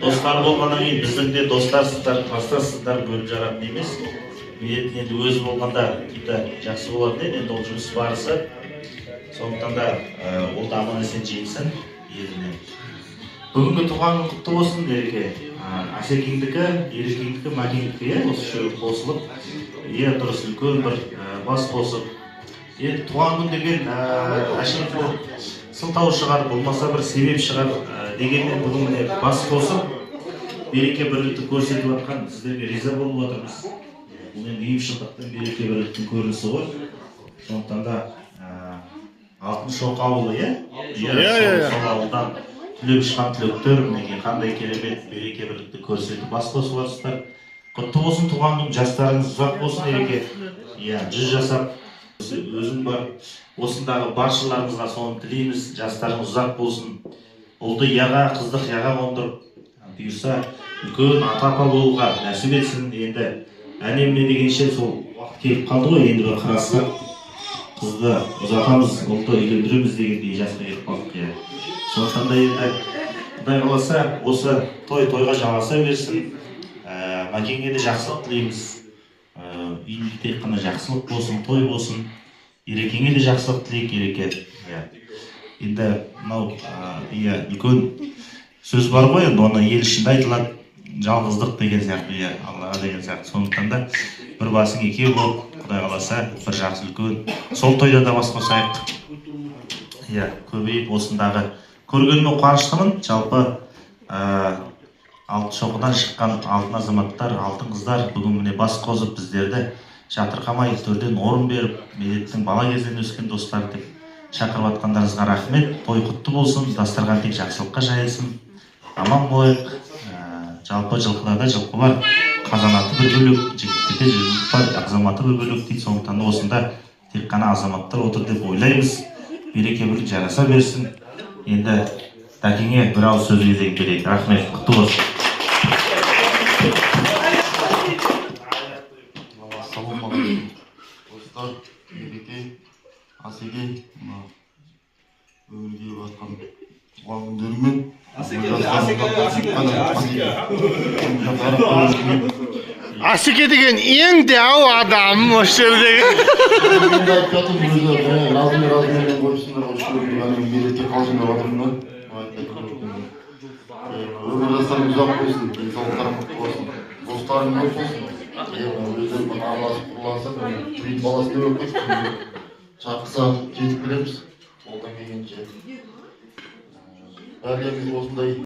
Достар болғаннан кейін біздің де достарсыздар, кластарсыздар бөліп жаратын емес. Енді өзі болғанда тіпті жақсы болады енді ол жұмыс барысы. Сондықтан да ол да аман есен жеңсін еліне. Бүгінгі туған күн құтты болсын Ереке. Асекеңдікі, Ерекеңдікі, Макеңдікі осы үшеуі қосылып, дұрыс үлкен бір бас қосып. Енді туған күн деген әшейін сылтау шығар, болмаса бір себеп шығар дегенмен бүгін міне бас қосып, береке бірлікті көрсетіп жатқан сіздерге риза болып отырмыз. Бұл енді ұйымшылдықтың береке бірліктің көрінісі ғой. Сондықтан да Алтын Шоқ ауылы, сол ауылдан түлеп шыққан түлектер, мінекей қандай керемет береке бірлікті көрсетіп бас қосып жатсыздар. Құтты болсын туған күн, жастарыңыз ұзақ болсын Ереке. 100 жасап өзің бар. Осындағы баршыларыңызға соны тілейміз, жастарыңыз ұзақ болсын. Ұлды яға, қызды қияға қондырып, бұйырса үлкен ата-апа болуға нәсіп етсін. Енді әне-міне дегенше сол уақыт келіп қалды ғой, енді бір қарасақ қызды ұзатамыз, ұлды үйлендіреміз дегендей жасқа келіп қалдық. Сондықтан да енді Құдай қаласа осы тойға жалғаса берсін. Макеңе де жақсылық тілейміз. Үйінде тек қана жақсылық болсын, той болсын. Ерекеңе де жақсылық тілейік, Ереке. Енді мынау үлкен сөз бар ғой, енді оны ел ішінде айтылады. Жалғыздық деген сияқты, Аллаға деген сияқты. Сондықтан да бір басың екеу болып, Құдай қаласа бір жақсы үлкен сол тойда да бас қосайық. Көбейіп осындағы көргеніме қуаныштымын. Жалпы Алтын Шоқыдан шыққан алтын азаматтар, алтын қыздар бүгін міне бас қосып біздерді жатырқамай төрден орын беріп, медеттің бала кезден өскен достар деп шақырып атқандарыңызға рахмет. Той құтты болсын, дастархан тек жақсылыққа жайылсын. Аман болайық. Жалпы жылқыларда жылқы бар, қазанаты бір бөлек, жігіттерде жігіт бар, азаматы бір бөлек дейді. Сондықтан да осында тек қана азаматтар отыр деп ойлаймыз. Береке бірлік жараса берсін. Енді Дәкеңе бір ауыз сөз кезегін берейік. Рахмет, құтты болсын. Ассалаумағалейкум. Достар, Ереке, Асеке, өмірге жатқан туған күндерімен Асеке деген ең дәу адам осы жердегі. Разымен қойсындар қойшылығын береке қалжыңдап жатырмын. Өмір жастарың ұзақ болсын, денсаулықтарың мықты болсын, достарың көп болсын. Өздерімен араласып құрласып, түйін баласы деп өтпейді. Шақырса жетіп келеміз, қолдан келгенше. Бәріміз осындай